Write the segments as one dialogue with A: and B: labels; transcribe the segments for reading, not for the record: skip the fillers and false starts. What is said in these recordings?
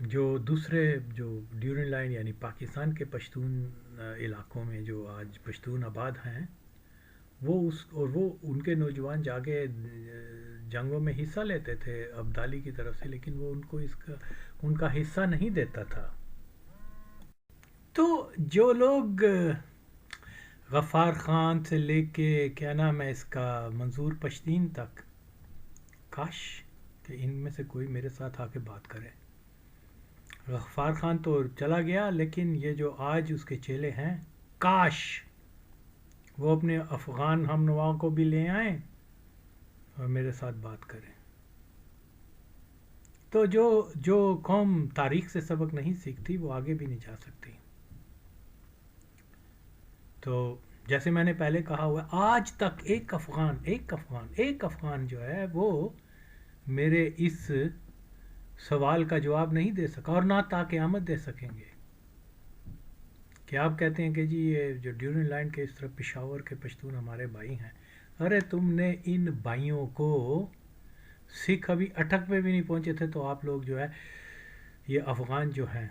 A: جو دوسرے جو ڈیورنگ لائن یعنی پاکستان کے پشتون علاقوں میں جو آج پشتون آباد ہیں، وہ ان کے نوجوان جاگے جنگوں میں حصہ لیتے تھے ابدالی کی طرف سے، لیکن وہ ان کو ان کا حصہ نہیں دیتا تھا. تو جو لوگ غفار خان سے لے کے کیا نام ہے اس کا منظور پشتین تک، کاش کہ ان میں سے کوئی میرے ساتھ آ کے بات کرے. غفار خان تو چلا گیا، لیکن یہ جو آج اس کے چیلے ہیں، کاش وہ اپنے افغان ہم نواؤں کو بھی لے آئیں اور میرے ساتھ بات کریں. تو جو قوم تاریخ سے سبق نہیں سیکھتی وہ آگے بھی نہیں جا سکتی. تو جیسے میں نے پہلے کہا ہوا، آج تک ایک افغان جو ہے وہ میرے اس سوال کا جواب نہیں دے سکا، اور نہ تا قیامت دے سکیں گے. کہ آپ کہتے ہیں کہ جی یہ جو ڈیورنگ لائن کے اس طرف پشاور کے پشتون ہمارے بھائی ہیں، ارے تم نے ان بھائیوں کو، سکھ ابھی اٹک پہ بھی نہیں پہنچے تھے تو آپ لوگ جو ہے یہ افغان جو ہیں،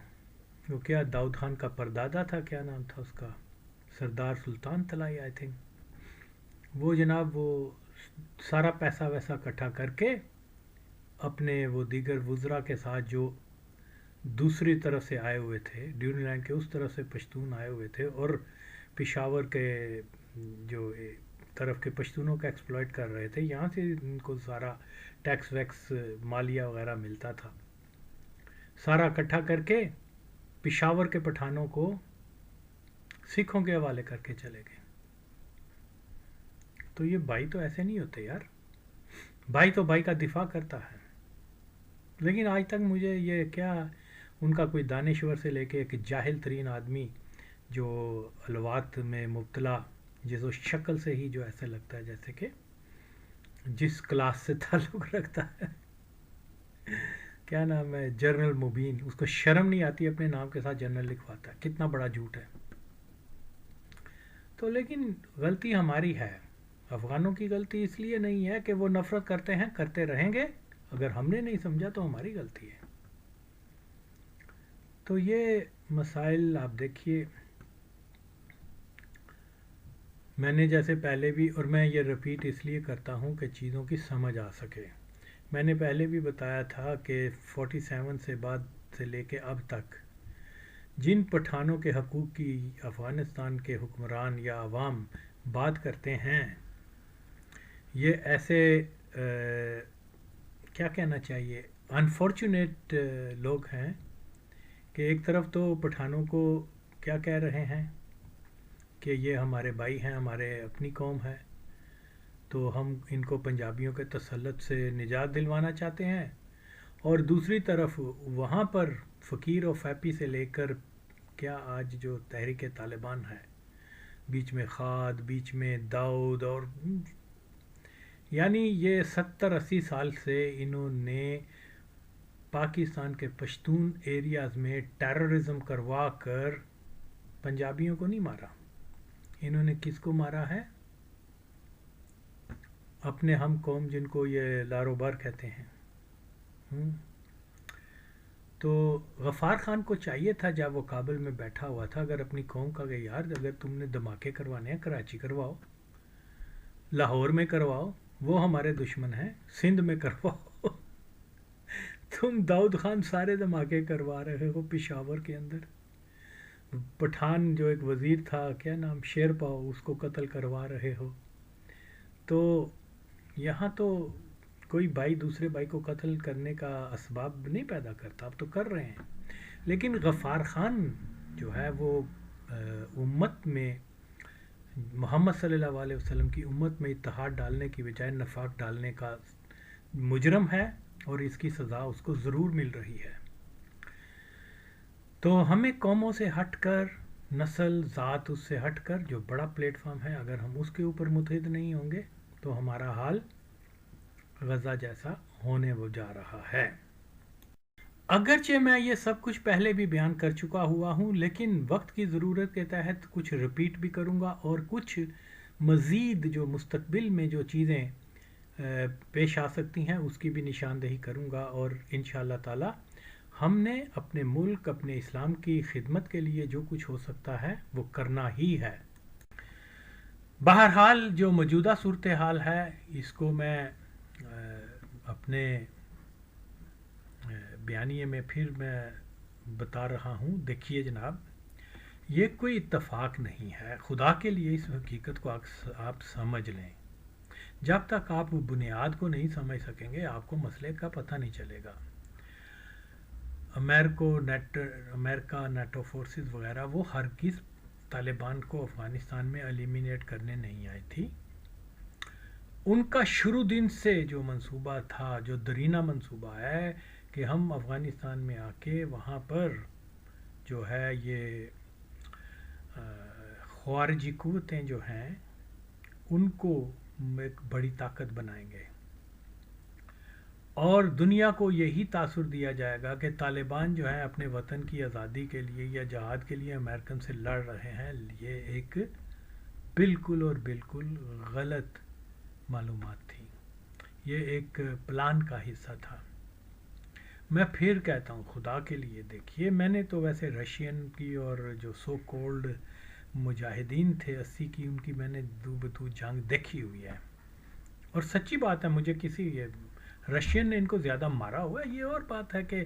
A: وہ کیا داؤد خان کا پردادا تھا، کیا نام تھا اس کا، سردار سلطان طلائی آئی تھنک، وہ جناب وہ سارا پیسہ ویسا اکٹھا کر کے اپنے وہ دیگر وزراء کے ساتھ جو دوسری طرف سے آئے ہوئے تھے، ڈیورنگ لائن کے اس طرف سے پشتون آئے ہوئے تھے اور پشاور کے جو طرف کے پشتونوں کا ایکسپلائٹ کر رہے تھے، یہاں سے ان کو سارا ٹیکس ویکس مالیہ وغیرہ ملتا تھا، سارا اکٹھا کر کے پشاور کے پٹھانوں کو سکھوں کے حوالے کر کے چلے گئے. تو یہ بھائی تو ایسے نہیں ہوتے یار، بھائی تو بھائی کا دفاع کرتا ہے. لیکن آج تک مجھے یہ کیا ان کا کوئی دانشور سے لے کے ایک جاہل ترین آدمی جو الوات میں مبتلا، جس شکل سے ہی جو ایسا لگتا ہے جیسے کہ جس کلاس سے تعلق رکھتا ہے، کیا نام ہے، جنرل مبین، اس کو شرم نہیں آتی اپنے نام کے ساتھ جنرل لکھواتا ہے، کتنا بڑا جھوٹ ہے. تو لیکن غلطی ہماری ہے، افغانوں کی غلطی اس لیے نہیں ہے کہ وہ نفرت کرتے ہیں، کرتے رہیں گے، اگر ہم نے نہیں سمجھا تو ہماری غلطی ہے. تو یہ مسائل آپ دیکھیے، میں نے جیسے پہلے بھی، اور میں یہ رپیٹ اس لیے کرتا ہوں کہ چیزوں کی سمجھ آ سکے، میں نے پہلے بھی بتایا تھا کہ 47 سے بعد سے لے کے اب تک جن پٹھانوں کے حقوق کی افغانستان کے حکمران یا عوام بات کرتے ہیں، یہ ایسے کیا کہنا چاہیے، انفارچونیٹ لوگ ہیں کہ ایک طرف تو پٹھانوں کو کیا کہہ رہے ہیں کہ یہ ہمارے بھائی ہیں، ہمارے اپنی قوم ہے، تو ہم ان کو پنجابیوں کے تسلط سے نجات دلوانا چاہتے ہیں، اور دوسری طرف وہاں پر فقیر و فیپی سے لے کر کیا آج جو تحریک طالبان ہے، بیچ میں خاد، بیچ میں داؤد، اور یعنی یہ 70-80 سال سے انہوں نے پاکستان کے پشتون ایریاز میں ٹیررزم کروا کر پنجابیوں کو نہیں مارا. انہوں نے کس کو مارا ہے؟ اپنے ہم قوم جن کو یہ لاروبار کہتے ہیں. تو غفار خان کو چاہیے تھا جب وہ کابل میں بیٹھا ہوا تھا، اگر اپنی قوم کا کہ یار اگر تم نے دھماکے کروانے ہیں کراچی کرواؤ، لاہور میں کرواؤ، وہ ہمارے دشمن ہیں، سندھ میں کرواؤ. تم داؤد خان سارے دھماکے کروا رہے ہو پشاور کے اندر، پٹھان جو ایک وزیر تھا، کیا نام، شیر پاؤ، اس کو قتل کروا رہے ہو. تو یہاں تو کوئی بھائی دوسرے بھائی کو قتل کرنے کا اسباب نہیں پیدا کرتا، اب تو کر رہے ہیں. لیکن غفار خان جو ہے وہ امت میں، محمد صلی اللہ علیہ وسلم کی امت میں اتحاد ڈالنے کی بجائے نفاق ڈالنے کا مجرم ہے، اور اس کی سزا اس کو ضرور مل رہی ہے. تو ہمیں قوموں سے ہٹ کر، نسل ذات اس سے ہٹ کر جو بڑا پلیٹ فارم ہے، اگر ہم اس کے اوپر متحد نہیں ہوں گے تو ہمارا حال غزہ جیسا ہونے وہ جا رہا ہے. اگرچہ میں یہ سب کچھ پہلے بھی بیان کر چکا ہوا ہوں، لیکن وقت کی ضرورت کے تحت کچھ رپیٹ بھی کروں گا، اور کچھ مزید جو مستقبل میں جو چیزیں پیش آ سکتی ہیں اس کی بھی نشاندہی کروں گا، اور انشاءاللہ تعالی ہم نے اپنے ملک، اپنے اسلام کی خدمت کے لیے جو کچھ ہو سکتا ہے وہ کرنا ہی ہے۔ بہرحال جو موجودہ صورتحال ہے اس کو میں اپنے بیانیے میں پھر میں بتا رہا ہوں۔ دیکھیے جناب، یہ کوئی اتفاق نہیں ہے، خدا کے لیے اس حقیقت کو آپ سمجھ لیں۔ جب تک آپ وہ بنیاد کو نہیں سمجھ سکیں گے آپ کو مسئلے کا پتہ نہیں چلے گا۔ امریکہ نیٹو فورسز وغیرہ وہ ہرگز طالبان کو افغانستان میں ایلیمینیٹ کرنے نہیں آئی تھی۔ ان کا شروع دن سے جو منصوبہ تھا، جو درینہ منصوبہ ہے کہ ہم افغانستان میں آ کے وہاں پر جو ہے یہ خارجی قوتیں جو ہیں ان کو ایک بڑی طاقت بنائیں گے، اور دنیا کو یہی تاثر دیا جائے گا کہ طالبان جو ہیں اپنے وطن کی آزادی کے لیے یا جہاد کے لیے امریکن سے لڑ رہے ہیں۔ یہ ایک بالکل اور بالکل غلط معلومات تھی، یہ ایک پلان کا حصہ تھا۔ میں پھر کہتا ہوں خدا کے لیے دیکھیے، میں نے تو ویسے رشین کی اور جو سو کولڈ مجاہدین تھے 80 کی، ان کی میں نے دو بدو جنگ دیکھی ہوئی ہے، اور سچی بات ہے مجھے کسی رشین نے ان کو زیادہ مارا ہوا ہے۔ یہ اور بات ہے کہ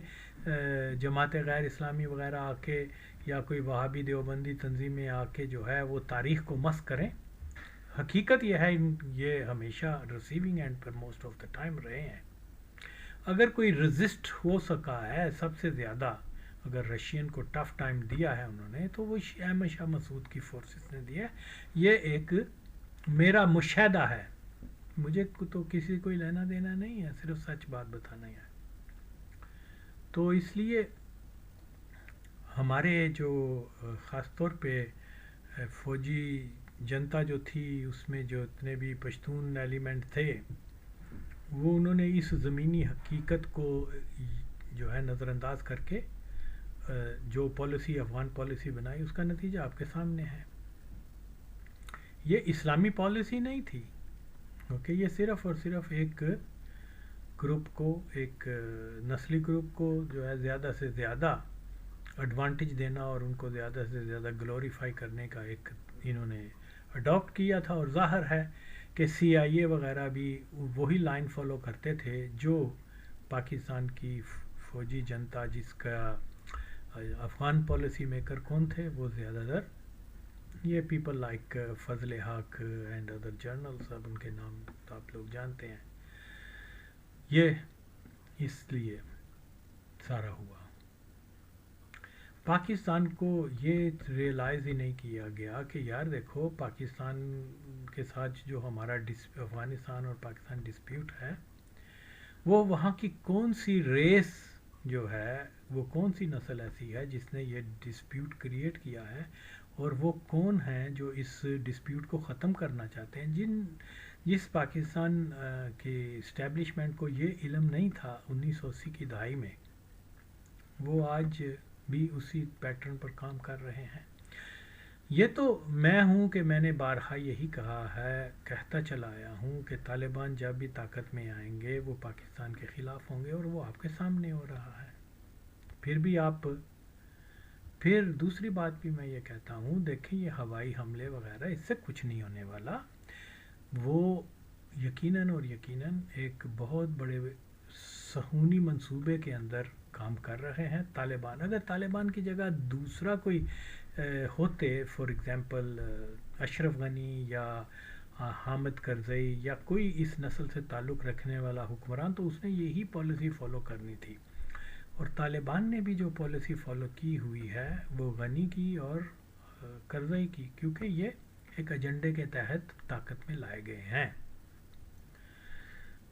A: جماعت غیر اسلامی وغیرہ آ کے یا کوئی وہابی دیوبندی تنظیمیں آ کے جو ہے وہ تاریخ کو مسخ کریں۔ حقیقت یہ ہے یہ ہمیشہ receiving end per most of the time رہے ہیں۔ اگر کوئی رزسٹ ہو سکا ہے سب سے زیادہ، اگر رشین کو ٹف ٹائم دیا ہے انہوں نے، تو وہ احمد شاہ مسعود کی فورسز نے دیا ہے۔ یہ ایک میرا مشاہدہ ہے، مجھے تو کسی کوئی لینا دینا نہیں ہے، صرف سچ بات بتانا ہی ہے۔ تو اس لیے ہمارے جو خاص طور پہ فوجی جنتا جو تھی اس میں جو اتنے بھی پشتون ایلیمنٹ تھے، وہ انہوں نے اس زمینی حقیقت کو جو ہے نظر انداز کر کے جو پالیسی افغان پالیسی بنائی اس کا نتیجہ آپ کے سامنے ہے۔ یہ اسلامی پالیسی نہیں تھی، کیونکہ یہ صرف اور صرف ایک گروپ کو، ایک نسلی گروپ کو جو ہے زیادہ سے زیادہ ایڈوانٹیج دینا اور ان کو زیادہ سے زیادہ گلوریفائی کرنے کا ایک انہوں نے اڈاپٹ کیا تھا۔ اور ظاہر ہے کہ سی آئی اے وغیرہ بھی وہی لائن فالو کرتے تھے جو پاکستان کی فوجی جنتا، جس کا افغان پالیسی میکر کون تھے، وہ زیادہ تر یہ پیپل لائک فضل حق اینڈ ادر جرنل، سب ان کے نام تو آپ لوگ جانتے ہیں۔ یہ اس لیے سارا ہوا، پاکستان کو یہ ریئلائز ہی نہیں کیا گیا کہ یار دیکھو پاکستان کے ساتھ جو ہمارا افغانستان اور پاکستان ڈسپیوٹ ہے، وہ وہاں کی کون سی ریس جو ہے، وہ کون سی نسل ایسی ہے جس نے یہ ڈسپیوٹ کریٹ کیا ہے، اور وہ کون ہیں جو اس ڈسپیوٹ کو ختم کرنا چاہتے ہیں۔ جس پاکستان کی اسٹیبلشمنٹ کو یہ علم نہیں تھا 1980 کی دہائی میں، وہ آج بھی اسی پیٹرن پر کام کر رہے ہیں۔ یہ تو میں ہوں کہ میں نے بارہا یہی کہا ہے، کہتا چلا آیا ہوں کہ طالبان جب بھی طاقت میں آئیں گے وہ پاکستان کے خلاف ہوں گے، اور وہ آپ کے سامنے ہو رہا ہے۔ پھر دوسری بات بھی میں یہ کہتا ہوں، دیکھیں یہ ہوائی حملے وغیرہ اس سے کچھ نہیں ہونے والا، وہ یقیناً اور یقیناً ایک بہت بڑے صہیونی منصوبے کے اندر کام کر رہے ہیں طالبان۔ اگر طالبان کی جگہ دوسرا کوئی ہوتے، فار ایگزامپل اشرف غنی یا حامد کرزئی یا کوئی اس نسل سے تعلق رکھنے والا حکمران، تو اس نے یہی پالیسی فالو کرنی تھی۔ اور طالبان نے بھی جو پالیسی فالو کی ہوئی ہے وہ غنی کی اور کرزئی کی، کیونکہ یہ ایک ایجنڈے کے تحت طاقت میں لائے گئے ہیں۔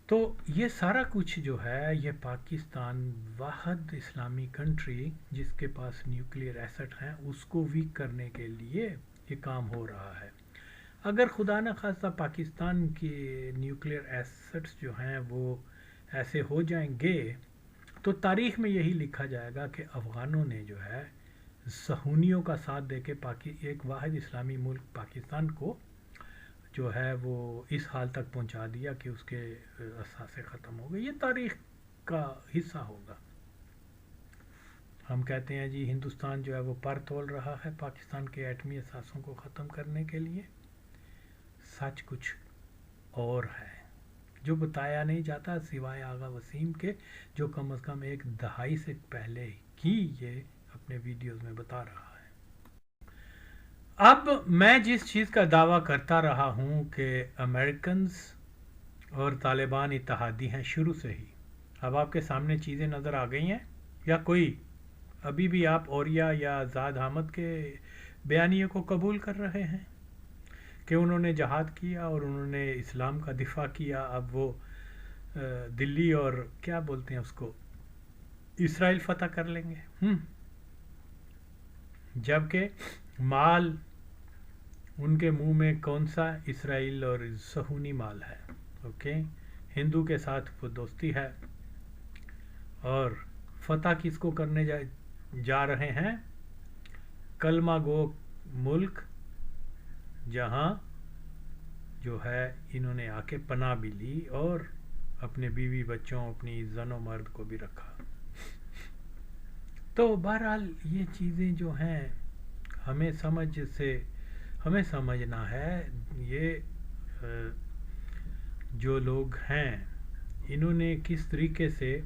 A: تو یہ سارا کچھ جو ہے، یہ پاکستان واحد اسلامی کنٹری جس کے پاس نیوکلیئر ایسٹ ہیں، اس کو ویک کرنے کے لیے یہ کام ہو رہا ہے۔ اگر خدا نہ خواستہ پاکستان کے نیوکلیئر ایسٹس جو ہیں وہ ایسے ہو جائیں گے، تو تاریخ میں یہی لکھا جائے گا کہ افغانوں نے جو ہے صہیونیوں کا ساتھ دے کے ایک واحد اسلامی ملک پاکستان کو جو ہے وہ اس حال تک پہنچا دیا کہ اس کے اثاثے ختم ہو گئے۔ یہ تاریخ کا حصہ ہوگا۔ ہم کہتے ہیں جی ہندوستان جو ہے وہ پر تول رہا ہے پاکستان کے ایٹمی اثاثوں کو ختم کرنے کے لیے. سچ کچھ اور ہے جو بتایا نہیں جاتا سوائے آغا وسیم کے، جو کم از کم ایک دہائی سے پہلے ہی یہ اپنے ویڈیوز میں بتا رہا ہے. اب میں جس چیز کا دعویٰ کرتا رہا ہوں کہ امریکنز اور طالبان اتحادی ہیں شروع سے ہی، اب آپ کے سامنے چیزیں نظر آ گئی ہیں، یا کوئی ابھی بھی آپ اوریا یا آزاد احمد کے بیانیے کو قبول کر رہے ہیں کہ انہوں نے جہاد کیا اور انہوں نے اسلام کا دفاع کیا، اب وہ دلی اور کیا بولتے ہیں اس کو اسرائیل فتح کر لیں گے؟ جبکہ مال ان کے منہ میں کون سا اسرائیل اور صہیونی مال ہے. اوکے، ہندو کے ساتھ وہ دوستی ہے، اور فتح کس کو کرنے جا رہے ہیں؟ کلمہ گو ملک جہاں جو ہے انہوں نے آ کے پناہ بھی لی اور اپنے بیوی بچوں اپنی زن و مرد کو بھی رکھا. تو بہرحال یہ چیزیں جو ہیں ہمیں سمجھنا ہے. یہ جو لوگ ہیں انہوں نے کس طریقے سے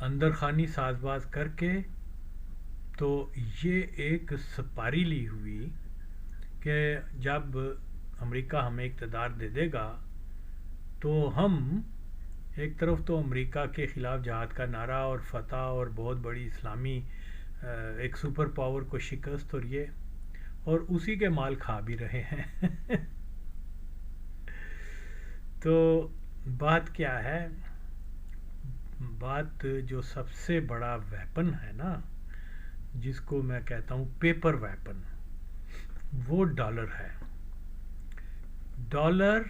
A: اندر خانی ساز باز کر کے تو یہ ایک سپاری لی ہوئی کہ جب امریکہ ہمیں اقتدار دے دے گا تو ہم ایک طرف تو امریکہ کے خلاف جہاد کا نعرہ اور فتح اور بہت بڑی اسلامی ایک سپر پاور کو شکست اور اسی کے مال کھا بھی رہے ہیں. تو بات کیا ہے؟ بات جو سب سے بڑا ویپن ہے نا، جس کو میں کہتا ہوں پیپر ویپن، وہ ڈالر ہے. ڈالر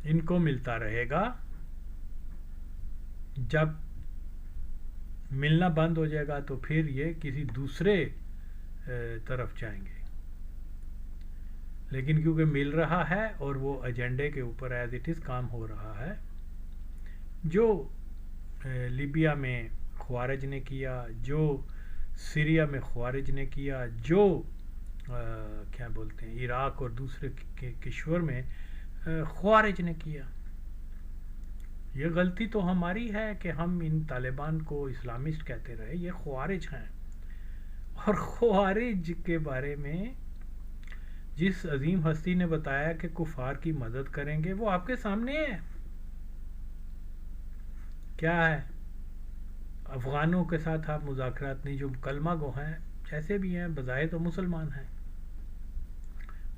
A: ان کو ملتا رہے گا، جب ملنا بند ہو جائے گا تو پھر یہ کسی دوسرے طرف جائیں گے. لیکن کیونکہ مل رہا ہے اور وہ ایجنڈے کے اوپر ایز اٹ از کام ہو رہا ہے، جو لیبیا میں خوارج نے کیا، جو سیریا میں خوارج نے کیا، جو کیا بولتے ہیں عراق اور دوسرے کشور میں خوارج نے کیا. یہ غلطی تو ہماری ہے کہ ہم ان طالبان کو اسلامسٹ کہتے رہے، یہ خوارج ہیں. اور خوارج کے بارے میں جس عظیم ہستی نے بتایا کہ کفار کی مدد کریں گے، وہ آپ کے سامنے ہے. کیا ہے؟ افغانوں کے ساتھ آپ مذاکرات نہیں، جو کلمہ گو ہیں جیسے بھی ہیں بظاہر تو مسلمان ہیں،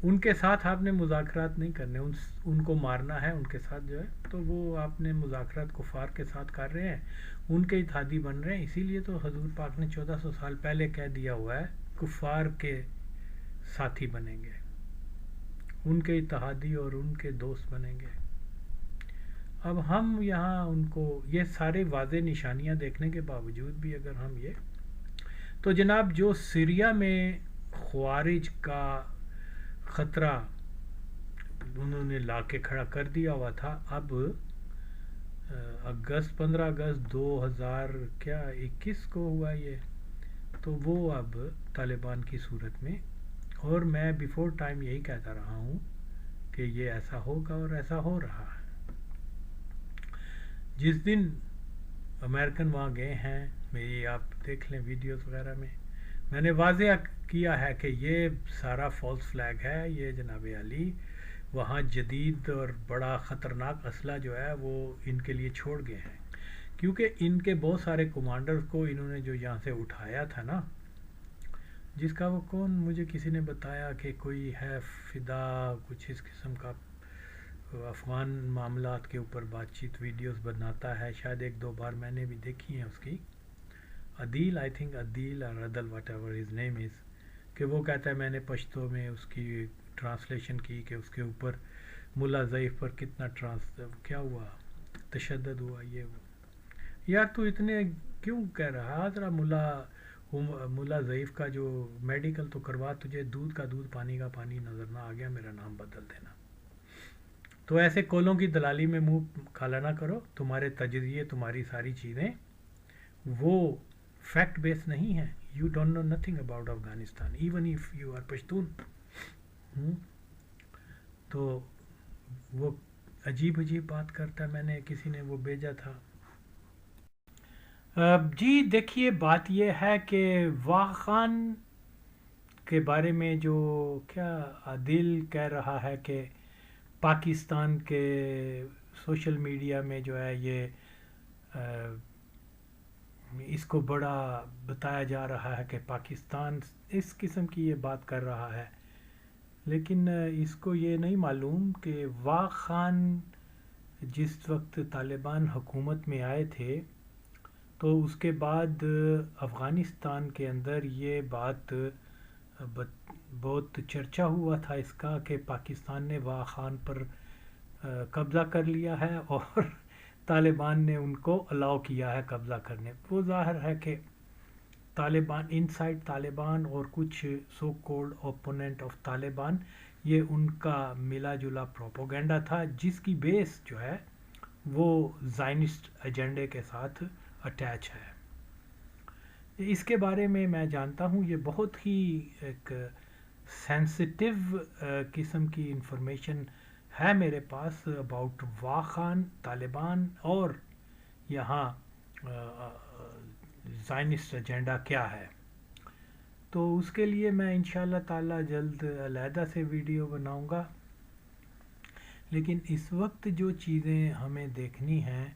A: ان کے ساتھ آپ نے مذاکرات نہیں کرنے، ان کو مارنا ہے ان کے ساتھ جو ہے، تو وہ آپ نے مذاکرات کفار کے ساتھ کر رہے ہیں، ان کے اتحادی بن رہے ہیں. اسی لیے تو حضور پاک نے 1400 سال پہلے کہہ دیا ہوا ہے کفار کے ساتھی بنیں گے، ان کے اتحادی اور ان کے دوست بنیں گے. اب ہم یہاں ان کو یہ سارے واضح نشانیاں دیکھنے کے باوجود بھی اگر ہم تو جناب جو سیریا میں خوارج کا خطرہ انہوں نے لا کے کھڑا کر دیا ہوا تھا، اب 15 اگست 2021 کو ہوا یہ، تو وہ اب طالبان کی صورت میں، اور میں بیفور ٹائم یہی کہتا رہا ہوں کہ یہ ایسا ہوگا اور ایسا ہو رہا ہے. جس دن امریکن وہاں گئے ہیں، میری آپ دیکھ لیں ویڈیوز وغیرہ میں نے واضح کیا ہے کہ یہ سارا فالس فلیگ ہے. یہ جناب علی وہاں جدید اور بڑا خطرناک اسلحہ جو ہے وہ ان کے لیے چھوڑ گئے ہیں، کیونکہ ان کے بہت سارے کمانڈرز کو انہوں نے جو یہاں سے اٹھایا تھا نا، جس کا وہ کون مجھے کسی نے بتایا کہ کوئی ہے فدا کچھ اس قسم کا، افغان معاملات کے اوپر بات چیت ویڈیوز بناتا ہے، شاید 1-2 بار میں نے بھی دیکھی ہیں اس کی، عدیل آئی تھنک عدیل اور عدل واٹ ایور ہز نیم از، کہ وہ کہتا ہے میں نے پشتو میں اس کی ٹرانسلیشن کی کہ اس کے اوپر ملا ضعیف پر کتنا کیا ہوا تشدد ہوا. یہ وہ یار تو اتنے کیوں کہہ رہا ذرا ملا ضعیف کا جو میڈیکل تو کروا، تجھے دودھ کا دودھ پانی کا پانی نظر نہ آ گیا، میرا نام بدل دینا. تو ایسے کولوں کی دلالی میں منہ کالا نہ کرو. تمہارے تجزیے، تمہاری ساری چیزیں وہ فیکٹ بیس نہیں ہیں. You don't know nothing about Afghanistan even if you are Pashtun. تو وہ عجیب عجیب بات کرتا ہے. میں نے کسی نے وہ بھیجا تھا. جی دیکھیے، بات یہ ہے کہ واہ خان کے بارے میں جو کیا عادل کہہ رہا ہے کہ پاکستان کے سوشل میڈیا میں جو ہے یہ اس کو بڑا بتایا جا رہا ہے کہ پاکستان اس قسم کی یہ بات کر رہا ہے. لیکن اس کو یہ نہیں معلوم کہ واہ خان جس وقت طالبان حکومت میں آئے تھے تو اس کے بعد افغانستان کے اندر یہ بات بہت چرچا ہوا تھا اس کا کہ پاکستان نے واہ خان پر قبضہ کر لیا ہے اور طالبان نے ان کو الاؤ کیا ہے قبضہ کرنے. وہ ظاہر ہے کہ طالبان انسائڈ طالبان اور کچھ سو کولڈ اوپوننٹ آف طالبان، یہ ان کا ملا جلا پروپوگنڈا تھا جس کی بیس جو ہے وہ زائنسٹ ایجنڈے کے ساتھ اٹیچ ہے. اس کے بارے میں جانتا ہوں. یہ بہت ہی ایک سینسٹیو قسم کی انفارمیشن ہے میرے پاس اباؤٹ واہ خان، طالبان اور یہاں زائنسٹ ایجنڈا کیا ہے. تو اس کے لیے میں انشاءاللہ تعالی جلد علیحدہ سے ویڈیو بناؤں گا. لیکن اس وقت جو چیزیں ہمیں دیکھنی ہیں،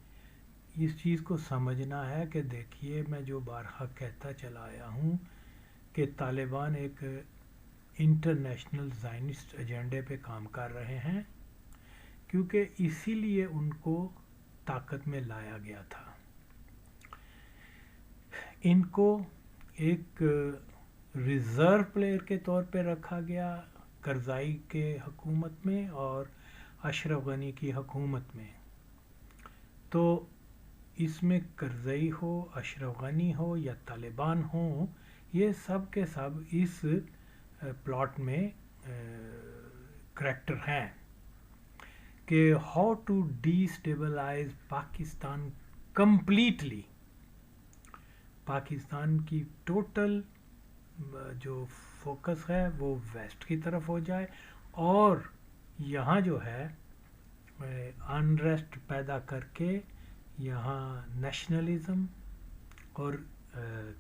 A: اس چیز کو سمجھنا ہے کہ دیکھیے میں جو بارہا کہتا چلا آیا ہوں کہ طالبان ایک انٹرنیشنل زائنسٹ ایجنڈے پہ کام کر رہے ہیں، کیونکہ اسی لیے ان کو طاقت میں لایا گیا تھا. ان کو ایک ریزرو پلیئر کے طور پہ رکھا گیا کرزائی کے حکومت میں اور اشرف غنی کی حکومت میں. تو اس میں کرزئی ہو، اشرف غنی ہو یا طالبان ہوں، یہ سب کے سب اس پلاٹ میں کریکٹر ہیں کہ how to destabilise Pakistan completely. Pakistan کی ٹوٹل جو فوکس ہے وہ ویسٹ کی طرف ہو جائے اور یہاں جو ہے انریسٹ پیدا کر کے یہاں نیشنلزم اور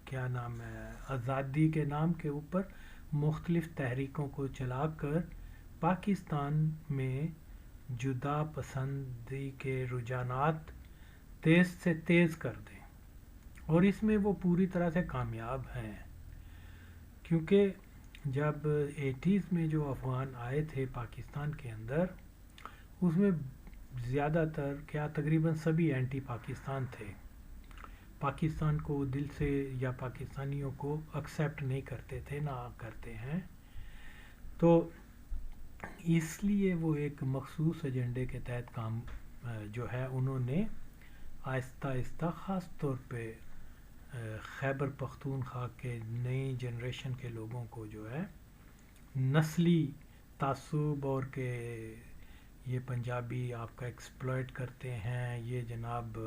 A: کیا نام ہے، آزادی کے نام کے اوپر مختلف تحریکوں کو چلا کر پاکستان میں جدا پسندی کے رجحانات تیز سے تیز کر دیں. اور اس میں وہ پوری طرح سے کامیاب ہیں، کیونکہ جب 80s میں جو افغان آئے تھے پاکستان کے اندر، اس میں زیادہ تر کیا تقریباً سبھی اینٹی پاکستان تھے. پاکستان کو دل سے یا پاکستانیوں کو ایکسیپٹ نہیں کرتے تھے، نہ کرتے ہیں. تو اس لیے وہ ایک مخصوص ایجنڈے کے تحت کام جو ہے انہوں نے آہستہ آہستہ خاص طور پہ خیبر پختونخوا کے نئی جنریشن کے لوگوں کو جو ہے نسلی تعصب اور کہ یہ پنجابی آپ کا ایکسپلائٹ کرتے ہیں، یہ جناب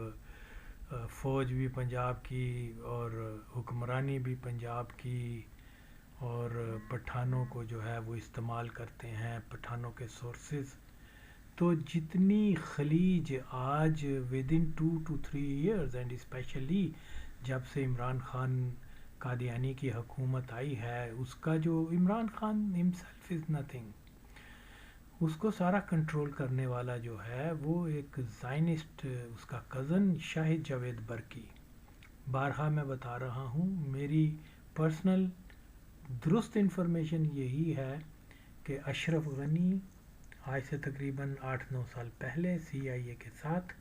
A: فوج بھی پنجاب کی اور حکمرانی بھی پنجاب کی، اور پٹھانوں کو جو ہے وہ استعمال کرتے ہیں، پٹھانوں کے سورسز. تو جتنی خلیج آج within 2 to 3 years and especially جب سے عمران خان قادیانی کی حکومت آئی ہے، اس کا جو Imran Khan himself is nothing، اس کو سارا کنٹرول کرنے والا جو ہے وہ ایک زائنسٹ، اس کا کزن شاہد جاوید برکی. بارہا میں بتا رہا ہوں، میری پرسنل درست انفارمیشن یہی ہے کہ اشرف غنی آج سے تقریباً 8-9 سال پہلے CIA کے ساتھ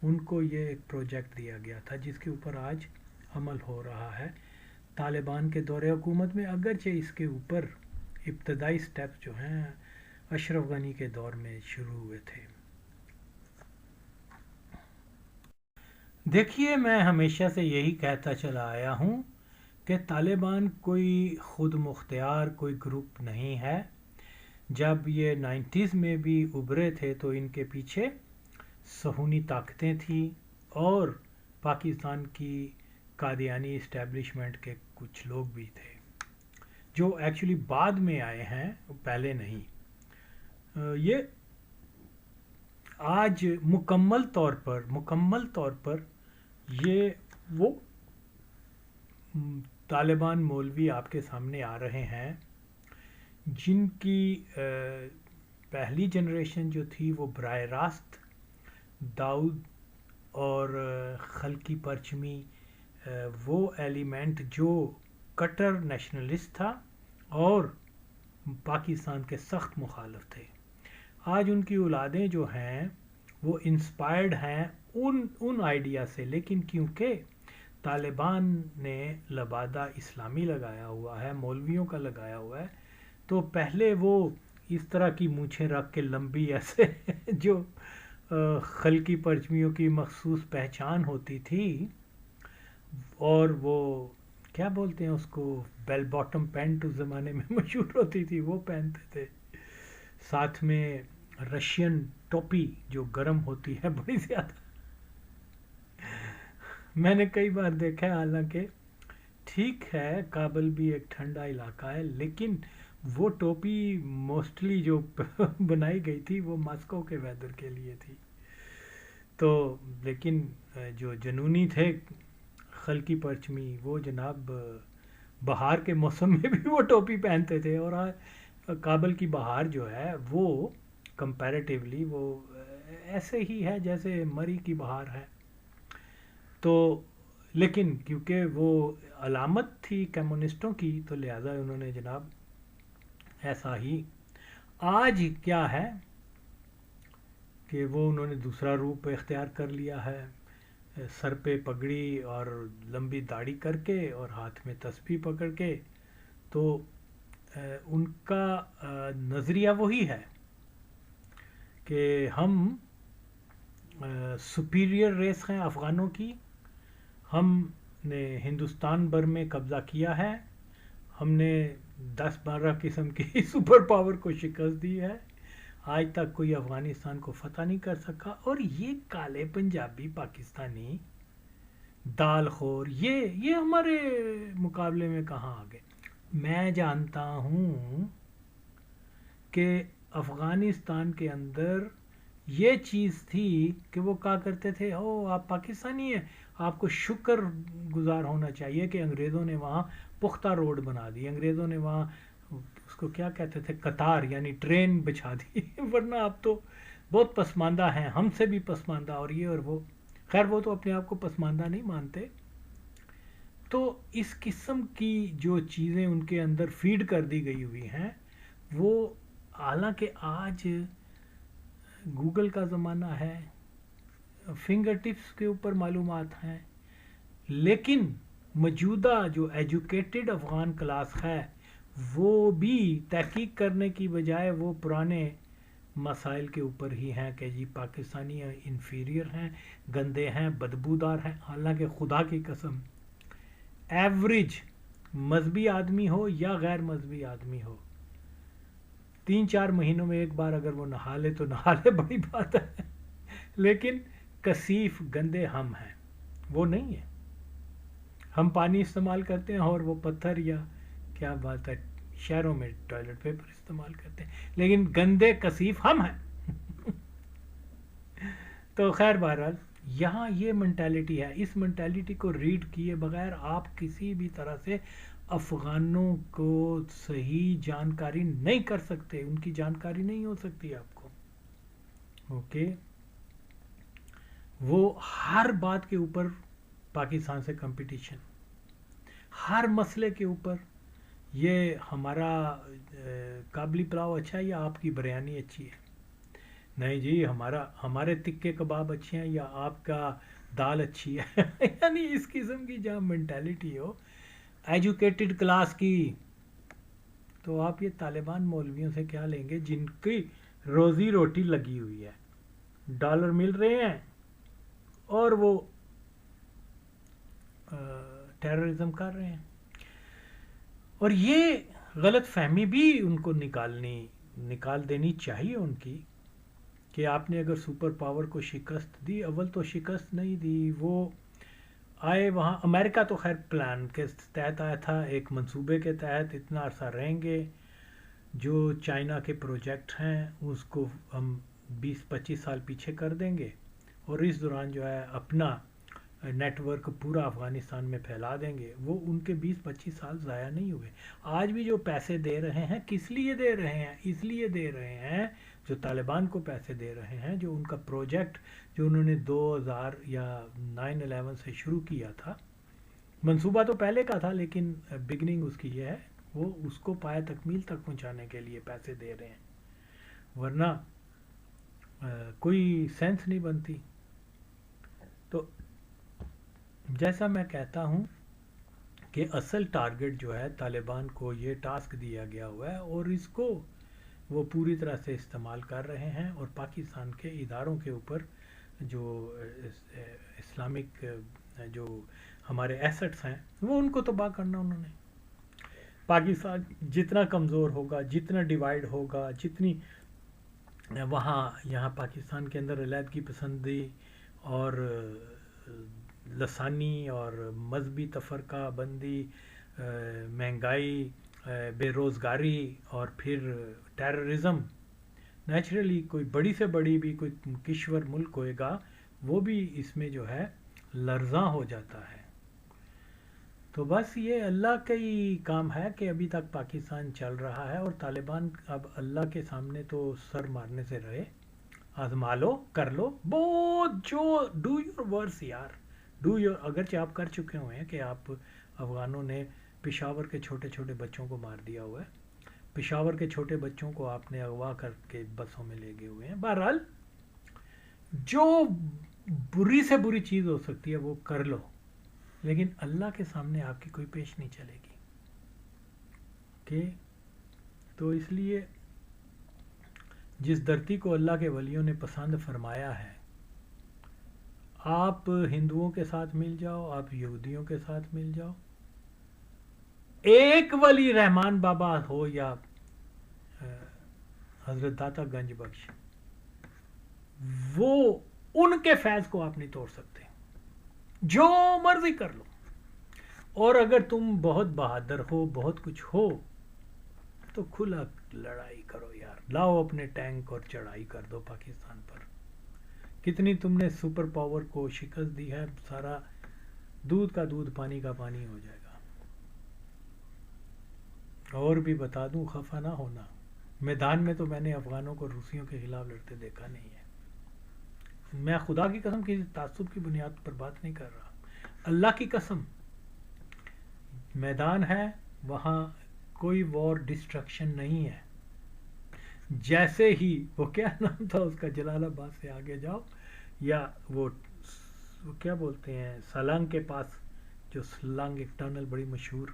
A: ان کو یہ ایک پروجیکٹ دیا گیا تھا جس کے اوپر آج عمل ہو رہا ہے طالبان کے دور حکومت میں، اگرچہ اس کے اوپر ابتدائی سٹیپس جو ہیں اشرف غنی کے دور میں شروع ہوئے تھے. دیکھیے میں ہمیشہ سے یہی کہتا چلا آیا ہوں کہ طالبان کوئی خود مختار کوئی گروپ نہیں ہے. جب یہ 90s میں بھی ابھرے تھے تو ان کے پیچھے صہیونی طاقتیں تھیں اور پاکستان کی قادیانی اسٹیبلشمنٹ کے کچھ لوگ بھی تھے جو ایکچولی بعد میں آئے ہیں، پہلے نہیں۔ یہ آج مکمل طور پر یہ وہ طالبان مولوی آپ کے سامنے آ رہے ہیں جن کی پہلی جنریشن جو تھی وہ براہ راست داؤد اور خلقی پرچمی، وہ ایلیمنٹ جو کٹر نیشنلسٹ تھا اور پاکستان کے سخت مخالف تھے، آج ان کی اولادیں جو ہیں وہ انسپائرڈ ہیں ان آئیڈیا سے، لیکن کیونکہ طالبان نے لبادہ اسلامی لگایا ہوا ہے، مولویوں کا لگایا ہوا ہے، تو پہلے وہ اس طرح کی مونچھیں رکھ کے لمبی ایسے جو خلقی پرچمیوں کی مخصوص پہچان ہوتی تھی، اور وہ کیا بولتے ہیں اس کو، بیل باٹم پینٹ اس زمانے میں مشہور ہوتی تھی، وہ پہنتے تھے، ساتھ میں رشین ٹوپی جو گرم ہوتی ہے بڑی زیادہ، میں نے کئی بار دیکھا ہے، حالانکہ ٹھیک ہے کابل بھی ایک ٹھنڈا علاقہ ہے، لیکن وہ ٹوپی موسٹلی جو بنائی گئی تھی وہ ماسکو کے ویدر کے لیے تھی، تو لیکن جو جنونی تھے خلقی پرچمی وہ جناب بہار کے موسم میں بھی وہ ٹوپی پہنتے تھے، اور کابل کی بہار جو ہے وہ کمپیریٹیولی وہ ایسے ہی ہے جیسے مری کی بہار ہے، تو لیکن کیونکہ وہ علامت تھی کمیونسٹوں کی تو لہٰذا انہوں نے جناب ایسا ہی۔ آج کیا ہے کہ وہ انہوں نے دوسرا روپ اختیار کر لیا ہے، سر پہ پگڑی اور لمبی داڑھی کر کے اور ہاتھ میں تسبیح پکڑ کے، تو ان کا نظریہ وہی ہے کہ ہم سپیریئر ریس ہیں افغانوں کی، ہم نے ہندوستان بھر میں قبضہ کیا ہے، ہم نے 10-12 قسم کی سپر پاور کو شکست دی ہے، آج تک کوئی افغانستان کو فتح نہیں کر سکا، اور یہ کالے پنجابی پاکستانی دال خور یہ ہمارے مقابلے میں کہاں آ گئے۔ میں جانتا ہوں کہ افغانستان کے اندر یہ چیز تھی کہ وہ کہا کرتے تھے او آپ پاکستانی ہیں، آپ کو شکر گزار ہونا چاہیے کہ انگریزوں نے وہاں پختہ روڈ بنا دی، انگریزوں نے وہاں اس کو کیا کہتے تھے قطار یعنی ٹرین بچھا دی، ورنہ آپ تو بہت پسماندہ ہیں، ہم سے بھی پسماندہ، اور یہ اور وہ، خیر وہ تو اپنے آپ کو پسماندہ نہیں مانتے۔ تو اس قسم کی جو چیزیں ان کے اندر فیڈ کر دی گئی ہوئی ہیں، وہ حالانکہ آج گوگل کا زمانہ ہے، فنگر ٹپس کے اوپر معلومات ہیں، لیکن موجودہ جو ایجوکیٹڈ افغان کلاس ہے وہ بھی تحقیق کرنے کی بجائے وہ پرانے مسائل کے اوپر ہی ہیں کہ جی پاکستانی انفیریئر ہیں، گندے ہیں، بدبودار ہیں، حالانکہ خدا کی قسم ایوریج مذہبی آدمی ہو یا غیر مذہبی آدمی ہو 3-4 مہینوں میں ایک بار اگر وہ نہا لے تو نہا لے، بڑی بات ہے، لیکن کثیف گندے ہم ہیں، وہ نہیں ہیں۔ ہم پانی استعمال کرتے ہیں اور وہ پتھر یا کیا بات ہے شہروں میں ٹوائلٹ پیپر استعمال کرتے ہیں، لیکن گندے کثیف ہم ہیں۔ تو خیر بہرحال یہاں یہ منٹیلٹی ہے، اس منٹیلٹی کو ریڈ کیے بغیر آپ کسی بھی طرح سے افغانوں کو صحیح جانکاری نہیں کر سکتے، ان کی جانکاری نہیں ہو سکتی آپ کو، اوکے۔ وہ ہر بات کے اوپر پاکستان سے کمپٹیشن، ہر مسئلے کے اوپر، یہ ہمارا کابلی پلاؤ اچھا ہے یا آپ کی بریانی اچھی ہے، نہیں جی ہمارے تکے کباب اچھے ہیں یا آپ کا دال اچھی ہے، یعنی اس قسم کی جہاں مینٹیلٹی ہو ایجوکیٹڈ کلاس کی، تو آپ یہ طالبان مولویوں سے کیا لیں گے جن کی روزی روٹی لگی ہوئی ہے، ڈالر مل رہے ہیں اور وہ ٹیررزم کر رہے ہیں، اور یہ غلط فہمی بھی ان کو نکالنی نکال دینی چاہیے ان کی کہ آپ نے اگر سپر پاور کو شکست دی، اول تو شکست نہیں دی، وہ آئے وہاں، امریکہ تو خیر پلان کے تحت آیا تھا، ایک منصوبے کے تحت اتنا عرصہ رہیں گے، جو چائنا کے پروجیکٹ ہیں اس کو ہم 20-25 سال پیچھے کر دیں گے، اور اس دوران جو ہے اپنا نیٹ ورک پورا افغانستان میں پھیلا دیں گے۔ وہ ان کے 20-25 سال ضائع نہیں ہوئے۔ آج بھی جو پیسے دے رہے ہیں کس لیے دے رہے ہیں؟ اس لیے دے رہے ہیں، جو طالبان کو پیسے دے رہے ہیں، جو ان کا پروجیکٹ جو انہوں نے 2000 یا 9/11 سے شروع کیا تھا، منصوبہ تو پہلے کا تھا لیکن بگننگ اس کی یہ ہے، وہ اس کو پایہ تکمیل تک پہنچانے کے لیے پیسے دے رہے ہیں، ورنہ کوئی سینس نہیں بنتی۔ تو جیسا میں کہتا ہوں کہ اصل ٹارگٹ جو ہے طالبان کو یہ ٹاسک دیا گیا ہوا ہے، اور اس کو وہ پوری طرح سے استعمال کر رہے ہیں، اور پاکستان کے اداروں کے اوپر جو اسلامک جو ہمارے ایسٹس ہیں وہ ان کو تباہ کرنا انہوں نے۔ پاکستان جتنا کمزور ہوگا، جتنا ڈیوائیڈ ہوگا، جتنی وہاں یہاں پاکستان کے اندر علیحدگی پسندی اور لسانی اور مذہبی تفرقہ بندی، مہنگائی، بے روزگاری، اور پھر ٹیررزم، نیچرلی کوئی بڑی سے بڑی بھی کوئی کشور ملک ہوئے گا وہ بھی اس میں جو ہے لرزاں ہو جاتا ہے۔ تو بس یہ اللہ کا ہی کام ہے کہ ابھی تک پاکستان چل رہا ہے، اور طالبان اب اللہ کے سامنے تو سر مارنے سے رہے، آزما لو، کر لو، بہت جو ڈو یور ورس یار، ڈو یور، اگرچہ آپ کر چکے ہوئے ہیں کہ آپ افغانوں نے پشاور کے چھوٹے چھوٹے بچوں کو مار دیا ہوا ہے، پشاور کے چھوٹے بچوں کو آپ نے اغوا کر کے بسوں میں لے گئے ہوئے ہیں۔ بہرحال جو بری سے بری چیز ہو سکتی ہے وہ کر لو، لیکن اللہ کے سامنے آپ کی کوئی پیش نہیں چلے گی کہ تو اس لیے جس دھرتی کو اللہ کے ولیوں نے پسند فرمایا ہے، آپ ہندوؤں کے ساتھ مل جاؤ، آپ یہودیوں کے ساتھ مل جاؤ، ایک ولی رحمان بابا ہو یا حضرت داتا گنج بخش، وہ ان کے فیض کو آپ نہیں توڑ سکتے، جو مرضی کر لو۔ اور اگر تم بہت بہادر ہو، بہت کچھ ہو، تو کھلا لڑائی کرو یار، لاؤ اپنے ٹینک اور چڑھائی کر دو پاکستان پر۔ کتنی تم نے سپر پاور کو شکست دی ہے، سارا دودھ کا دودھ پانی کا پانی ہو جائے گا۔ اور بھی بتا دوں، خفا نہ ہونا، میدان میں تو میں نے افغانوں کو روسیوں کے خلاف لڑتے دیکھا نہیں ہے۔ میں خدا کی قسم کسی تعصب کی بنیاد پر بات نہیں کر رہا، اللہ کی قسم، میدان ہے وہاں کوئی وار ڈسٹرکشن نہیں ہے۔ جیسے ہی وہ کیا نام تھا اس کا، جلال آباد سے آگے جاؤ، یا وہ کیا بولتے ہیں سالانگ کے پاس، جو سالانگ ایک ٹنل بڑی مشہور،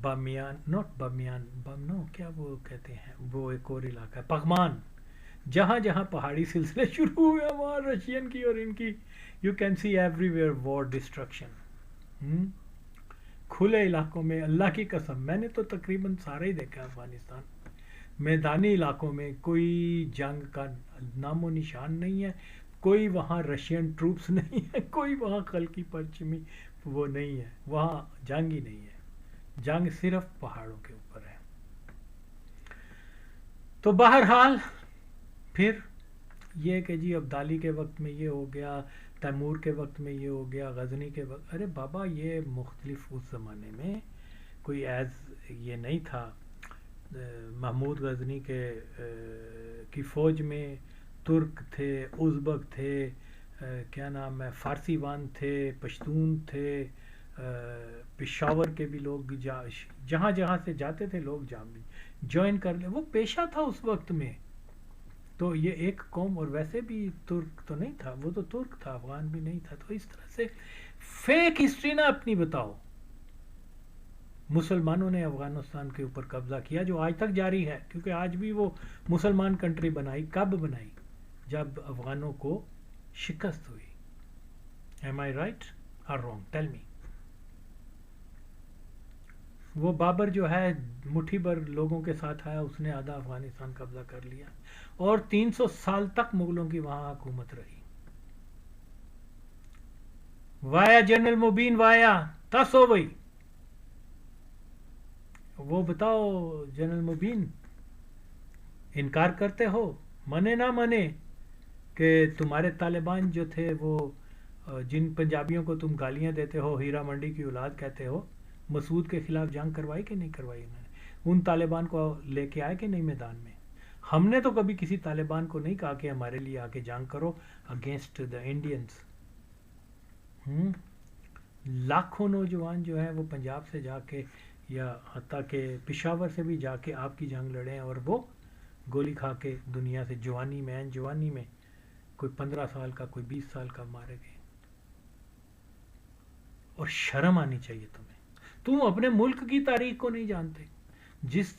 A: بامیان، نوٹ بامیان، نو کیا وہ کہتے ہیں، وہ ایک اور علاقہ ہے پغمان، جہاں جہاں پہاڑی سلسلے شروع ہوئے ہیں وہاں رشین کی اور ان کی، you can see everywhere war destruction. کھلے علاقوں میں اللہ کی قسم، میں نے تو تقریباً سارے ہی دیکھا افغانستان، میدانی علاقوں میں کوئی جنگ کا نام و نشان نہیں ہے، کوئی وہاں رشین ٹروپس نہیں ہے، کوئی وہاں خلقی پرچمی وہ نہیں ہے، وہاں جنگ ہی نہیں ہے، جنگ صرف پہاڑوں کے اوپر ہے۔ تو بہرحال پھر یہ کہ جی عبدالی کے وقت میں یہ ہو گیا، تیمور کے وقت میں یہ ہو گیا، غزنی کے وقت، ارے بابا یہ مختلف اس زمانے میں کوئی ایز یہ نہیں تھا۔ محمود غزنی کے کی فوج میں ترک تھے، ازبک تھے، کیا نام ہے، فارسی وان تھے، پشتون تھے، پشاور کے بھی لوگ جہاں جہاں سے جاتے تھے لوگ جوائن کر لے، وہ پیشہ تھا اس وقت میں۔ تو یہ ایک قوم، اور ویسے بھی ترک تو نہیں تھا، وہ تو ترک تھا، افغان بھی نہیں تھا۔ تو اس طرح سے فیک ہسٹری نہ اپنی بتاؤ۔ مسلمانوں نے افغانستان کے اوپر قبضہ کیا، جو آج تک جاری ہے، کیونکہ آج بھی وہ مسلمان کنٹری بنائی، کب بنائی؟ جب افغانوں کو شکست ہوئی۔ Am I right or wrong? Tell me. وہ بابر جو ہے مٹھی بھر لوگوں کے ساتھ آیا، اس نے آدھا افغانستان قبضہ کر لیا، اور 300 سال تک مغلوں کی وہاں حکومت رہی. وایا جنرل مبین وایا تس ہو گئی. وہ بتاؤ جنرل مبین، انکار کرتے ہو، منے نہ منے، کہ تمہارے طالبان جو تھے وہ جن پنجابیوں کو تم گالیاں دیتے ہو، ہیرا منڈی کی اولاد کہتے ہو، مسعود کے خلاف جنگ کروائی کہ نہیں کروائی انہوں نے؟ ان طالبان کو لے کے آئے کہ نہیں میدان میں؟ ہم نے تو کبھی کسی طالبان کو نہیں کہا کہ ہمارے لیے آ کے جنگ کرو اگینسٹ دا انڈینز. لاکھوں نوجوان جو ہیں وہ پنجاب سے جا کے یا حتیٰ کہ پشاور سے بھی جا کے آپ کی جنگ لڑے ہیں، اور وہ گولی کھا کے دنیا سے جوانی میں کوئی 15 سال کا، کوئی 20 سال کا مارے گئے. اور شرم آنی چاہیے تمہیں. تم اپنے ملک کی تاریخ کو نہیں جانتے. جس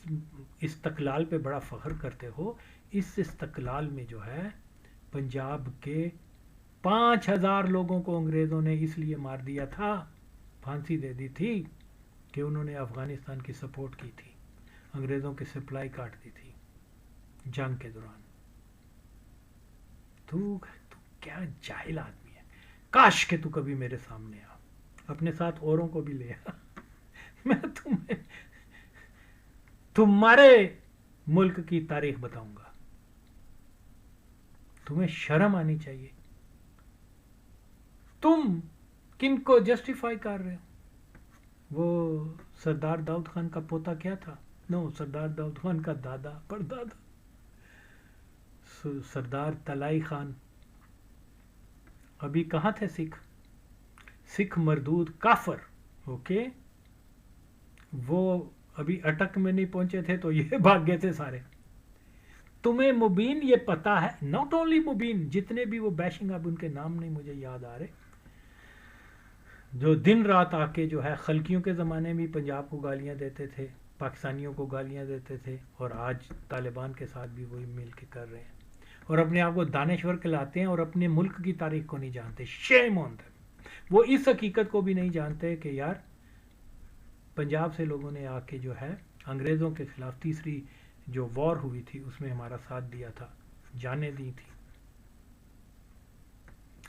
A: استقلال پہ بڑا فخر کرتے ہو، اس استقلال میں جو ہے پنجاب کے 5,000 لوگوں کو انگریزوں نے اس لیے مار دیا تھا، پھانسی دے دی تھی، کہ انہوں نے افغانستان کی سپورٹ کی تھی، انگریزوں کی سپلائی کاٹ دی تھی جنگ کے دوران. تو کیا جاہل آدمی ہے. کاش کہ تو کبھی میرے سامنے آ، اپنے ساتھ اوروں کو بھی لے آ. میں تمہیں تمہارے ملک کی تاریخ بتاؤں گا. تمہیں شرم آنی چاہیے. تم کن کو جسٹیفائی کر رہے ہو؟ وہ سردار داؤد خان کا پوتا کیا تھا؟ نو، سردار داؤد خان کا دادا پردادا سردار تلائی خان. ابھی کہاں تھے سکھ مردود کافر. اوکے، وہ ابھی اٹک میں نہیں پہنچے تھے تو یہ بھاگ گئے تھے سارے. تمہیں مبین یہ پتا ہے، ناٹ اونلی مبین، جتنے بھی وہ بیشنگ، اب ان کے نام نہیں مجھے یاد آ رہے، جو دن رات آ کے جو ہے خلقیوں کے زمانے میں پنجاب کو گالیاں دیتے تھے، پاکستانیوں کو گالیاں دیتے تھے، اور آج طالبان کے ساتھ بھی وہی مل کے کر رہے ہیں، اور اپنے آپ کو دانشور کہلاتے ہیں اور اپنے ملک کی تاریخ کو نہیں جانتے. شیم آن دیم. وہ اس حقیقت کو بھی نہیں جانتے کہ یار پنجاب سے لوگوں نے آ کے جو ہے انگریزوں کے خلاف تیسری جو وار ہوئی تھی اس میں ہمارا ساتھ دیا تھا، جانیں دی تھی.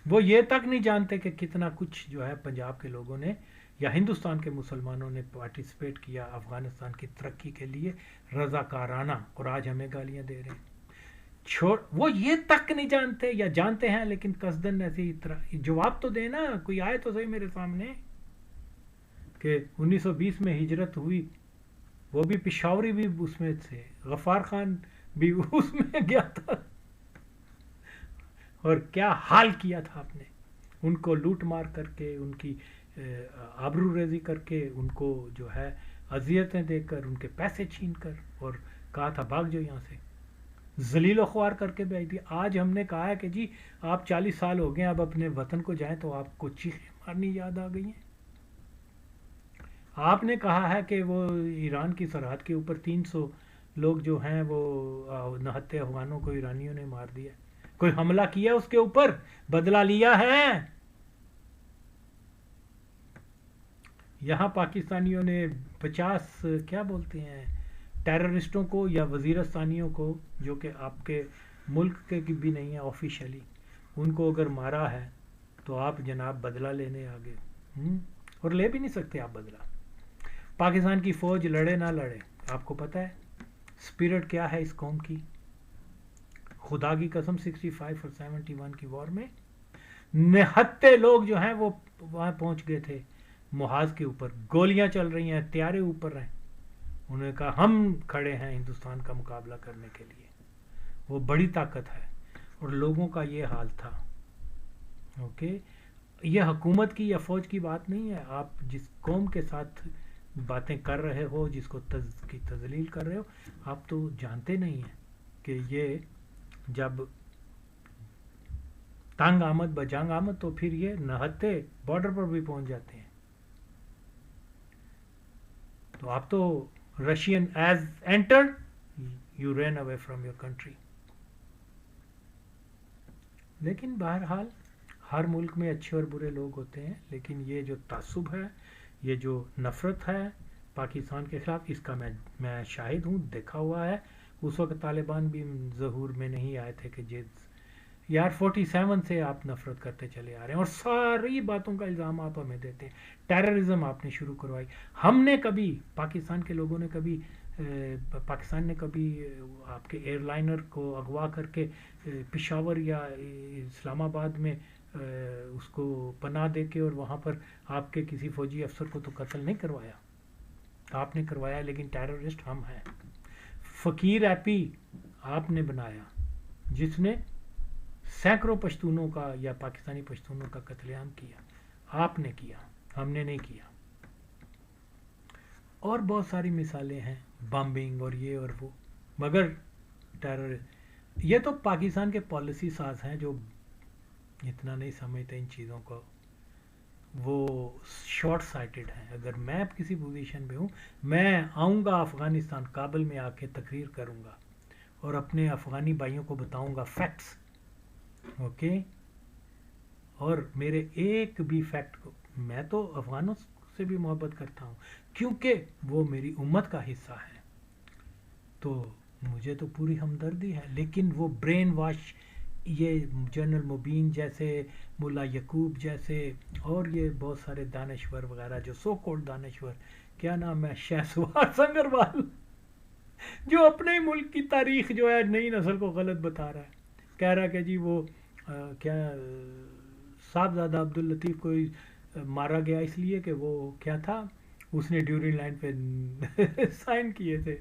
A: وہ یہ تک نہیں جانتے کہ کتنا کچھ جو ہے پنجاب کے لوگوں نے یا ہندوستان کے مسلمانوں نے پارٹیسپیٹ کیا افغانستان کی ترقی کے لیے رضاکارانہ، اور آج ہمیں گالیاں دے رہے ہیں. وہ یہ تک نہیں جانتے، یا جانتے ہیں لیکن قصدن ایسی طرح. جواب تو دینا، کوئی آئے تو صحیح میرے سامنے، کہ 1920 میں ہجرت ہوئی، وہ بھی پشاوری بھی اس میں تھے، غفار خان بھی اس میں گیا تھا، اور کیا حال کیا تھا آپ نے. ان کو لوٹ مار کر کے، ان کی آبرو ریزی کر کے، ان کو جو ہے اذیتیں دے کر، ان کے پیسے چھین کر، اور کہا تھا بھاگ جو یہاں سے، ذلیل و خوار کر کے بھیج دیا. آج ہم نے کہا ہے کہ جی آپ 40 سال ہو گئے اب اپنے وطن کو جائیں، تو آپ کو چیخیں مارنی یاد آ گئی ہیں. آپ نے کہا ہے کہ وہ ایران کی سرحد کے اوپر 300 لوگ جو ہیں وہ نہتے افغانوں کو ایرانیوں نے مار دیا. کوئی حملہ کیا اس کے اوپر؟ بدلہ لیا ہے؟ یہاں پاکستانیوں نے 50 کیا بولتے ہیں ٹیررسٹوں کو یا وزیرستانیوں کو، جو کہ آپ کے ملک کے بھی نہیں ہیں آفیشلی، ان کو اگر مارا ہے تو آپ جناب بدلہ لینے آگے، اور لے بھی نہیں سکتے آپ بدلہ. پاکستان کی فوج لڑے نہ لڑے، آپ کو پتہ ہے اسپرٹ کیا ہے اس قوم کی؟ خدا کی قسم 65 اور 71 کی وار میں نہتے لوگ جو ہیں وہ وہاں پہنچ گئے تھے، محاذ کے اوپر گولیاں چل رہی ہیں، طیارے اوپر ہیں. انہوں نے کہا ہم کھڑے ہیں ہندوستان کا مقابلہ کرنے کے لیے. وہ بڑی طاقت ہے، اور لوگوں کا یہ حال تھا. اوکے، یہ حکومت کی یا فوج کی بات نہیں ہے. آپ جس قوم کے ساتھ باتیں کر رہے ہو، جس کو کی تذلیل کر رہے ہو، آپ تو جانتے نہیں ہیں کہ یہ جب تنگ آمد بجنگ آمد تو پھر یہ نہتے بارڈر پر بھی پہنچ جاتے ہیں. تو آپ تو Russian as enter you ran away from your country. لیکن بہرحال ہر ملک میں اچھے اور برے لوگ ہوتے ہیں، لیکن یہ جو تعصب ہے، یہ جو نفرت ہے، پاکستان کے خلاف، اس کا میں شاہد ہوں، دیکھا ہوا ہے. اس وقت طالبان بھی ظہور میں نہیں آئے تھے کہ یار 47 سے آپ نفرت کرتے چلے آ رہے ہیں اور ساری باتوں کا الزام آپ ہمیں دیتے ہیں. ٹیررزم آپ نے شروع کروائی. ہم نے کبھی، پاکستان کے لوگوں نے کبھی، پاکستان نے کبھی آپ کے ایئر لائنر کو اغوا کر کے پشاور یا اسلام آباد میں اس کو پناہ دے کے اور وہاں پر آپ کے کسی فوجی افسر کو تو قتل نہیں کروایا؟ آپ نے کروایا، لیکن ٹیررسٹ ہم ہیں. فقیر ایپی آپ نے بنایا، جس نے سینکڑوں پشتونوں کا یا پاکستانی پشتونوں کا قتل عام کیا. آپ نے کیا، ہم نے نہیں کیا. اور بہت ساری مثالیں ہیں، بامبنگ اور یہ اور وہ. مگر یہ تو پاکستان کے پالیسی ساز ہیں جو اتنا نہیں سمجھتے ان چیزوں کو، وہ شارٹ سائٹڈ ہیں. اگر میں کسی پوزیشن پہ ہوں، میں آؤں گا افغانستان، کابل میں آ کے تقریر کروں گا اور اپنے افغانی بھائیوں کو بتاؤں گا فیکٹس، اوکے. اور میرے ایک بھی فیکٹ کو، میں تو افغانوں سے بھی محبت کرتا ہوں کیونکہ وہ میری امت کا حصہ ہے، تو مجھے تو پوری ہمدردی ہے. لیکن وہ برین واش، یہ جنرل مبین جیسے، ملا یعقوب جیسے، اور یہ بہت سارے دانشور وغیرہ جو سو کالڈ دانشور، کیا نام ہے، شہسوار سنگروال، جو اپنے ملک کی تاریخ جو ہے نئی نسل کو غلط بتا رہا ہے. کہہ رہا ہے کہ جی وہ کیا صاحبزادہ عبداللطیف کو مارا گیا اس لیے کہ وہ کیا تھا، اس نے ڈیورنگ لائن پہ سائن کیے تھے.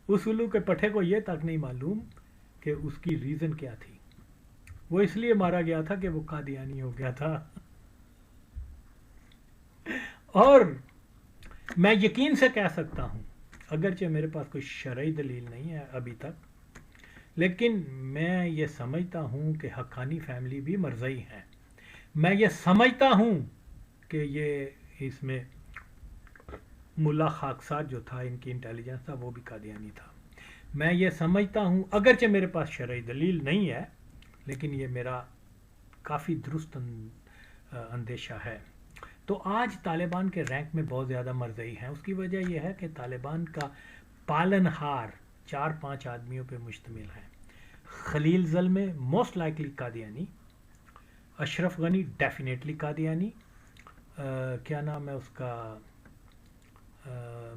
A: اس الو کے پٹھے کو یہ تک نہیں معلوم کہ اس کی ریزن کیا تھی. وہ اس لیے مارا گیا تھا کہ وہ قادیانی ہو گیا تھا. اور میں یقین سے کہہ سکتا ہوں، اگرچہ میرے پاس کوئی شرعی دلیل نہیں ہے ابھی تک، لیکن میں یہ سمجھتا ہوں کہ حقانی فیملی بھی مرزئی ہے. میں یہ سمجھتا ہوں کہ یہ اس میں ملا خاکسار جو تھا، ان کی انٹیلیجنس تھا، وہ بھی قادیانی تھا. میں یہ سمجھتا ہوں، اگرچہ میرے پاس شرعی دلیل نہیں ہے، لیکن یہ میرا کافی درست اندیشہ ہے. تو آج طالبان کے رینک میں بہت زیادہ مرزئی ہیں. اس کی وجہ یہ ہے کہ طالبان کا پالن ہار 4-5 آدمیوں پہ مشتمل ہے. خلیل Zalmay most likely Qadiani, Ashraf Ghani definitely Qadiani, کیا نام ہے اس کا،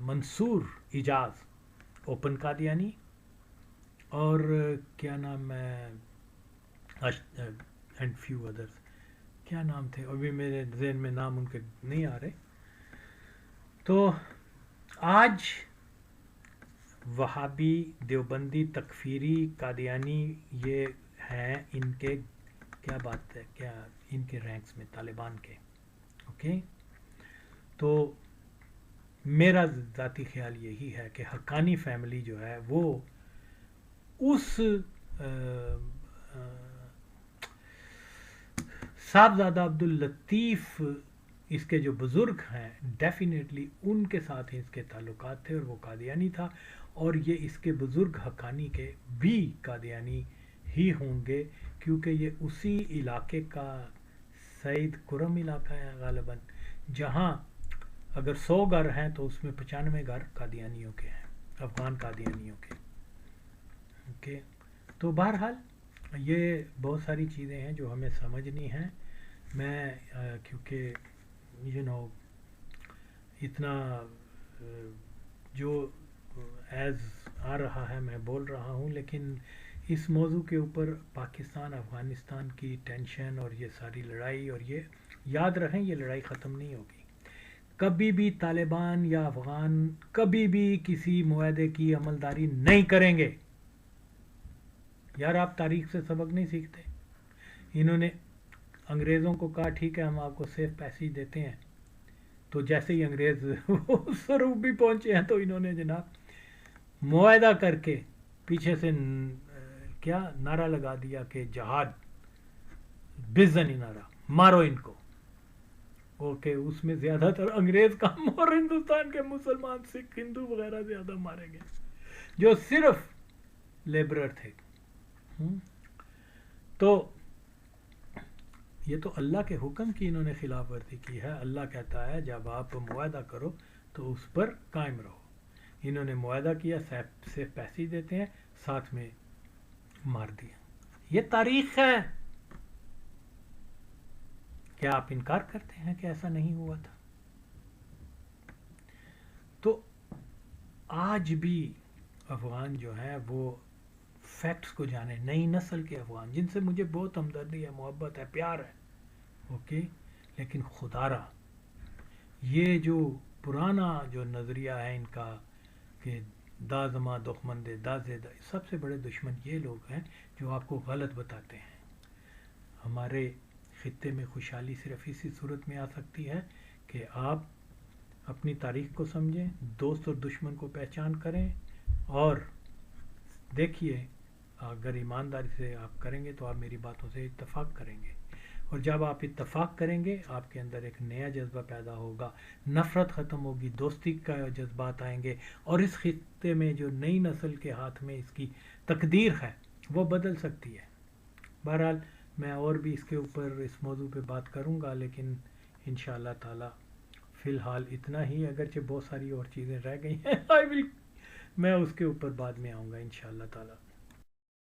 A: منصور اجاز اوپن قادیانی، اور کیا نام ہے، اینڈ فیو ادرس، کیا نام تھے ابھی میرے ذہن میں نام ان کے نہیں آ رہے. تو آج وہابی، دیوبندی، تکفیری، قادیانی، یہ ہیں ان کے، کیا بات ہے، کیا ان کے رینکس میں طالبان کے، اوکے. تو میرا ذاتی خیال یہی ہے کہ حقانی فیملی جو ہے وہ اس صاحبزادہ عبداللطیف، اس کے جو بزرگ ہیں، ڈیفینیٹلی ان کے ساتھ ہی اس کے تعلقات تھے اور وہ قادیانی تھا. اور یہ اس کے بزرگ حقانی کے بھی قادیانی ہی ہوں گے، کیونکہ یہ اسی علاقے کا سعید کرم علاقہ ہے غالباً، جہاں اگر 100 گھر ہیں تو اس میں 95 گھر قادیانیوں کے ہیں، افغان قادیانیوں کے، اوکے. تو بہرحال یہ بہت ساری چیزیں ہیں جو ہمیں سمجھنی ہیں. میں کیونکہ اتنا جو ایز آ رہا ہے میں بول رہا ہوں، لیکن اس موضوع کے اوپر پاکستان افغانستان کی ٹینشن اور یہ ساری لڑائی، اور یہ یاد رہیں یہ لڑائی ختم نہیں ہوگی. کبھی بھی طالبان یا افغان کبھی بھی کسی معاہدے کی عملداری نہیں کریں گے. یار آپ تاریخ سے سبق نہیں سیکھتے. انہوں نے انگریزوں کو کہا ٹھیک ہے ہم آپ کو سیف پیسیج دیتے ہیں، تو جیسے ہی انگریز سروپ بھی پہنچے ہیں تو انہوں نے جناب معاہدہ کر کے پیچھے سے کیا نعرہ لگا دیا کہ جہاد بزنی نعرہ، مارو ان کو. اوکے، اس میں زیادہ تر انگریز کم اور ہندوستان کے مسلمان، سکھ، ہندو وغیرہ زیادہ مارے گئے جو صرف لیبرر تھے. تو یہ تو اللہ کے حکم کی انہوں نے خلاف ورزی کی ہے. اللہ کہتا ہے جب آپ معاہدہ کرو تو اس پر قائم رہو. انہوں نے معاہدہ کیا، سے پیسے دیتے ہیں، ساتھ میں مار دیا. یہ تاریخ ہے. کیا آپ انکار کرتے ہیں کہ ایسا نہیں ہوا تھا؟ تو آج بھی افغان جو ہیں وہ فیکٹس کو جانے، نئی نسل کے افغان جن سے مجھے بہت ہمدردی ہے، محبت ہے، پیار ہے، اوکے، لیکن خدا را یہ جو پرانا جو نظریہ ہے ان کا کہ دا زما دخمن دے دا زیدہ، سب سے بڑے دشمن یہ لوگ ہیں جو آپ کو غلط بتاتے ہیں. ہمارے خطے میں خوشحالی صرف اسی صورت میں آ سکتی ہے کہ آپ اپنی تاریخ کو سمجھیں، دوست اور دشمن کو پہچان کریں، اور دیکھیے اگر ایمانداری سے آپ کریں گے تو آپ میری باتوں سے اتفاق کریں گے، اور جب آپ اتفاق کریں گے آپ کے اندر ایک نیا جذبہ پیدا ہوگا، نفرت ختم ہوگی، دوستی کا جذبات آئیں گے، اور اس خطے میں جو نئی نسل کے ہاتھ میں اس کی تقدیر ہے وہ بدل سکتی ہے. بہرحال میں اور بھی اس کے اوپر اس موضوع پہ بات کروں گا، لیکن انشاءاللہ تعالی فی الحال اتنا ہی، اگرچہ بہت ساری اور چیزیں رہ گئی ہیں. میں اس کے اوپر بعد میں آؤں گا انشاءاللہ تعالی.